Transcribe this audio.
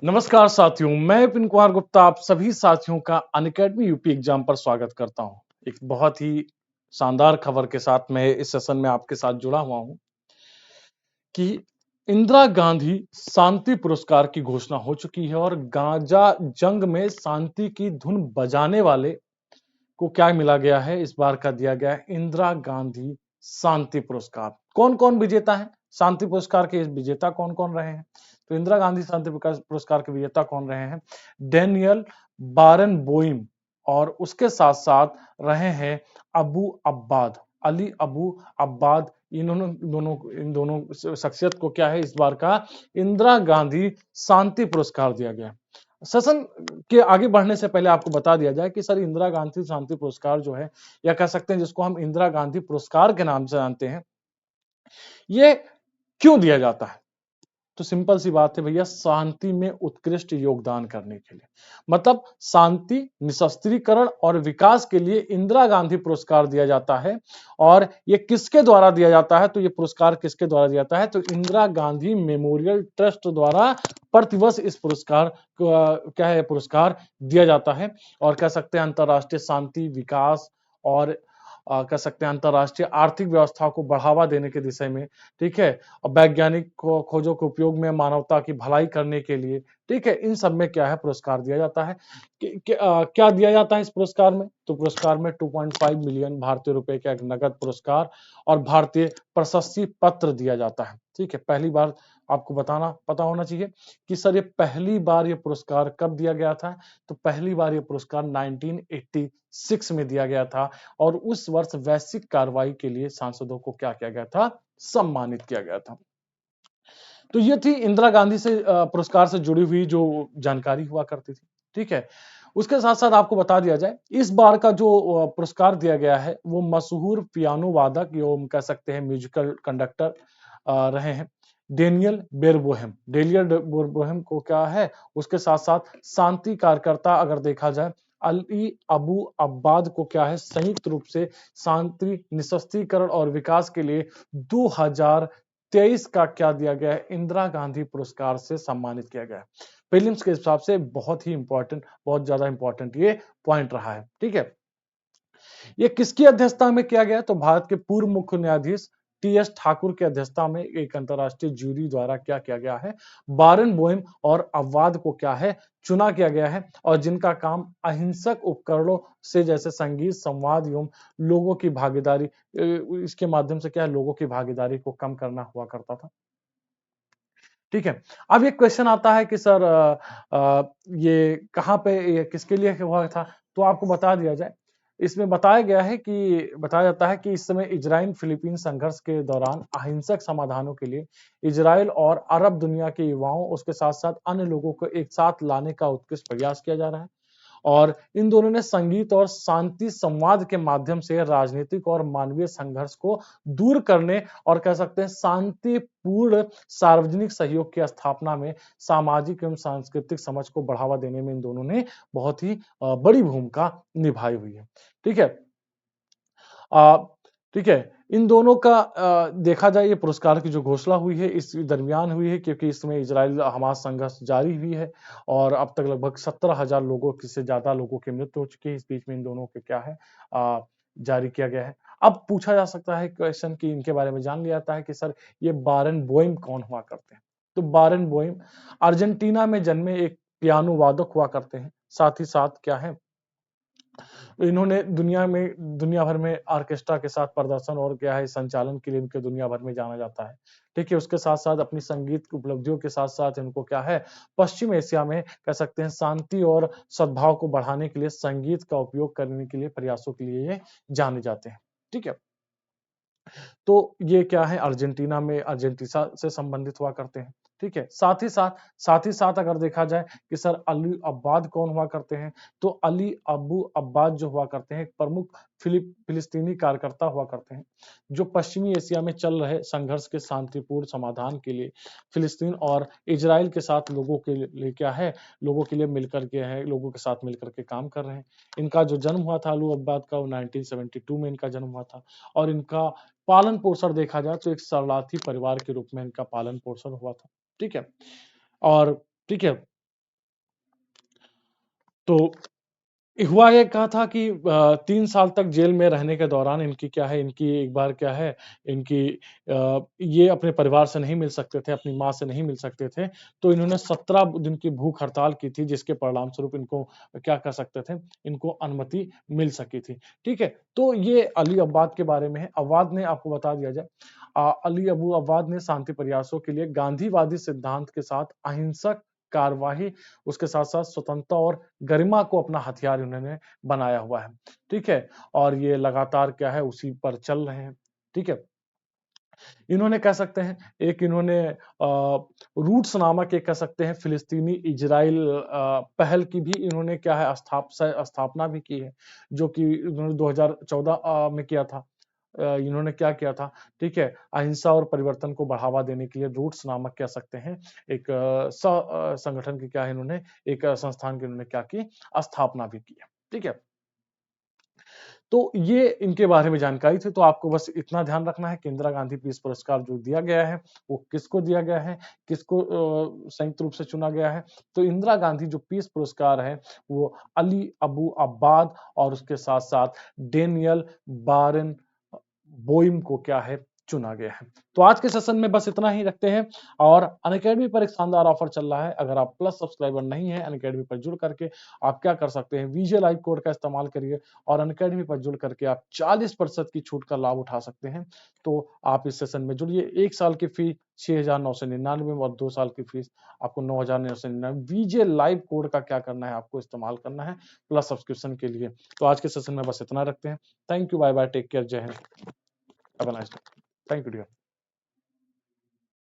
नमस्कार साथियों, मैं विपिन कुमार गुप्ता आप सभी साथियों का अनअकैडमी यूपी एग्जाम पर स्वागत करता हूं। एक बहुत ही शानदार खबर के साथ मैं इस सेशन में आपके साथ जुड़ा हुआ हूं कि इंदिरा गांधी शांति पुरस्कार की घोषणा हो चुकी है और गाजा जंग में शांति की धुन बजाने वाले को क्या मिला गया है, इस बार का दिया गया है इंदिरा गांधी शांति पुरस्कार। कौन-कौन विजेता है? शांति पुरस्कार के विजेता कौन-कौन रहे हैं? तो इंदिरा गांधी शांति पुरस्कार के विजेता कौन रहे हैं? डैनियल बारनबोइम और उसके साथ-साथ रहे हैं अबू अब्बाद, अली अबू अब्बाद। इन दोनों शख्सियत को क्या है इस बार का इंदिरा गांधी शांति पुरस्कार दिया गया है। सेशन के आगे बढ़ने से पहले आपको बता दिया जाए कि सर इंदिरा गांधी शांति पुरस्कार जो है या कह सकते हैं जिसको हम इंदिरा गांधी पुरस्कार के नाम से जानते हैं, ये क्यों दिया जाता है? तो सिंपल सी बात है भैया, शांति में उत्कृष्ट योगदान करने के लिए। मतलब शांति, निशस्त्रीकरण और विकास के लिए इंदिरा गांधी पुरस्कार दिया जाता है। और ये किसके द्वारा दिया जाता है? तो ये पुरस्कार किसके द्वारा दिया जाता है? तो इंदिरा गांधी मेमोरियल ट्रस्ट द्वारा प्रतिवर्ष इस पुरस्कार क्या है पुरस्कार दिया जाता है। और कह सकते हैं अंतरराष्ट्रीय शांति, विकास और कह सकते हैं अंतरराष्ट्रीय आर्थिक व्यवस्था को बढ़ावा देने के दिशा में, ठीक है, वैज्ञानिक खोजों के उपयोग में मानवता की भलाई करने के लिए, ठीक है, इन सब में क्या है पुरस्कार दिया जाता है। क्या दिया जाता है इस पुरस्कार में? तो पुरस्कार में 2.5 मिलियन भारतीय रुपए का एक नगद पुरस्कार और भारतीय प्रशस्ति पत्र दिया जाता है। ठीक है, पहली बार आपको बताना पता होना चाहिए कि सर ये पहली बार ये पुरस्कार कब दिया गया था? तो पहली बार ये पुरस्कार 1986 में दिया गया था और उस वर्ष वैश्विक कार्रवाई के लिए सांसदों को क्या किया गया था? सम्मानित किया गया था। तो ये थी इंदिरा गांधी से पुरस्कार से जुड़ी हुई जो जानकारी हुआ करती थी। ठीक है, उसके साथ साथ आपको बता दिया जाए इस बार का जो पुरस्कार दिया गया है वो मशहूर पियानो वादक एवं कह सकते हैं म्यूजिकल कंडक्टर रहे हैं डेनियल बेरबोहेम। डेनियल बेरबोहेम को क्या है उसके साथ साथ शांति कार्यकर्ता अगर देखा जाए अली अबू अब्बाद को क्या है संयुक्त रूप से शांति निशस्त्रीकरण और विकास के लिए 2023 का क्या दिया गया है इंदिरा गांधी पुरस्कार से सम्मानित किया गया है। प्रीलिम्स के हिसाब से बहुत ही इंपॉर्टेंट, बहुत ज्यादा इंपॉर्टेंट ये पॉइंट रहा है। ठीक है, ये किसकी अध्यक्षता में किया गया? तो भारत के पूर्व मुख्य न्यायाधीश टी.एस. ठाकुर की अध्यक्षता में एक अंतरराष्ट्रीय जूरी द्वारा क्या किया गया है? बारनबोइम और अववाद को क्या है चुना किया गया है और जिनका काम अहिंसक उपकरणों से जैसे संगीत, संवाद एवं लोगों की भागीदारी इसके माध्यम से क्या है लोगों की भागीदारी को कम करना हुआ करता था। ठीक है, अब एक क्वेश्चन आता है कि सर ये कहाँ पे ये किसके लिए हुआ था? तो आपको बता दिया जाए। इसमें बताया जाता है कि इस समय इजराइल फिलीपींस संघर्ष के दौरान अहिंसक समाधानों के लिए इजराइल और अरब दुनिया के युवाओं उसके साथ-साथ अन्य लोगों को एक साथ लाने का उत्कृष्ट प्रयास किया जा रहा है। और इन दोनों ने संगीत और शांति संवाद के माध्यम से राजनीतिक और मानवीय संघर्ष को दूर करने और कह सकते हैं शांतिपूर्ण सार्वजनिक सहयोग की स्थापना में सामाजिक एवं सांस्कृतिक समझ को बढ़ावा देने में इन दोनों ने बहुत ही बड़ी भूमिका निभाई हुई है। ठीक है, अ, ठीक है, इन दोनों का देखा जाए ये पुरस्कार की जो घोषणा हुई है इस दरमियान हुई है क्योंकि इसमें इजराइल हमास संघर्ष जारी हुई है और अब तक लगभग 17,000 लोगों की से ज्यादा लोगों की मृत्यु हो चुकी है। इस बीच में इन दोनों के क्या है अ, जारी किया गया है। अब पूछा जा सकता है क्वेश्चन कि इनके बारे में जान लिया जाता है कि सर ये बारनबोइम कौन हुआ करते हैं? तो बारनबोइम अर्जेंटीना में जन्मे एक पियानो वादक हुआ करते हैं। साथ ही साथ क्या है इन्होंने दुनिया भर में ऑर्केस्ट्रा के साथ प्रदर्शन और क्या है संचालन के लिए इनके दुनिया भर में जाना जाता है। ठीक है, उसके साथ-साथ अपनी संगीत की उपलब्धियों के साथ-साथ इनको क्या है पश्चिम एशिया में कह सकते हैं शांति और सद्भाव को बढ़ाने के लिए संगीत का उपयोग करने के लिए प्रयासों के लिए ये जाने जाते हैं। ठीक है, तो ये क्या है अर्जेंटीना में अर्जेंटीना से संबंधित हुआ करते हैं। ठीक है, साथ ही साथ अगर देखा जाए कि सर अली अब्बाद कौन हुआ करते हैं? तो अली अबू अब्बाद जो हुआ करते हैं एक प्रमुख फिलिस्तीनी कार्यकर्ता हुआ करते हैं, जो पश्चिमी एशिया में चल रहे संघर्ष के शांतिपूर्ण समाधान के लिए फिलिस्तीन और इजराइल के साथ लोगों के लिए क्या है लोगों के लिए मिलकर के है लोगों के साथ मिलकर के काम कर रहे हैं। इनका जो जन्म हुआ था अली अब्बाद का वो 1972 में इनका जन्म हुआ था और इनका पालन पोषण देखा जाए तो एक शरणार्थी परिवार के रूप में इनका पालन पोषण हुआ था। ठीक है, और ठीक है तो हुआ ये कहा था कि 3 साल तक जेल में रहने के दौरान इनकी क्या है, इनकी एक बार क्या है, इनकी ये अपने परिवार से नहीं मिल सकते थे, अपनी माँ से नहीं मिल सकते थे, तो इन्होंने 17 दिन की भूख हड़ताल की थी, जिसके परिणामस्वरूप इनको क्या कर सकते थे, इनको अनुमति मिल सकी थी। ठीक है? तो ये अली अब्बाद के बारे में है। अव्वाद ने आपको बता दिया जाए अली अबू अव्वाद ने शांति प्रयासों के लिए गांधीवादी सिद्धांत के साथ अहिंसक कार्यवाही, उसके साथ-साथ स्वतंत्रता और गरिमा को अपना हथियार इन्होंने बनाया हुआ है। ठीक है? और ये लगातार क्या है उसी पर चल रहे हैं। ठीक है? इन्होंने कह सकते हैं एक इन्होंने रूट्स नामक एक कह सकते हैं फिलिस्तीनी इजराइल पहल की भी इन्होंने क्या है स्थापना भी की है, जो कि इन्होंने 2014 में किया था। इन्होंने क्या किया था, ठीक है? अहिंसा और परिवर्तन को बढ़ावा देने के लिए रूट्स नामक कह सकते हैं एक संगठन की क्या है इन्होंने एक संस्थान की इन्होंने क्या की स्थापना भी की है। ठीक है? तो ये इनके बारे में जानकारी थी, तो आपको बस इतना ध्यान रखना है कि इंदिरा गांधी पीस पुरस्कार जो दिया गया है, वो किसको दिया गया है, किसको संयुक्त रूप से चुना गया है। तो इंदिरा गांधी जो पीस पुरस्कार है, वो अली अबू अब्बाद और उसके साथ-साथ डेनियल बारेन बोइम को क्या है चुना गया है। तो आज के सेशन में बस इतना ही रखते हैं और अनअकैडमी पर एक शानदार ऑफर चल रहा है। अगर आप प्लस सब्सक्राइबर नहीं है अनअकैडमी पर जुड़ करके आप क्या कर सकते हैं, वीजे लाइव कोड का इस्तेमाल करिए और अनअकैडमी पर जुड़ करके आप 40% की छूट का लाभ उठा सकते हैं। तो आप इस सेशन में जुड़िए। 1 साल की फी 6,999 और 2 साल की फीस आपको 9,999। वीजे लाइव कोड का क्या करना है, आपको इस्तेमाल करना है प्लस सब्सक्रिप्शन के लिए। तो आज के सेशन में बस इतना रखते हैं। Thank you, bye bye, take care, जय Hind, have a nice day. Thank you dear.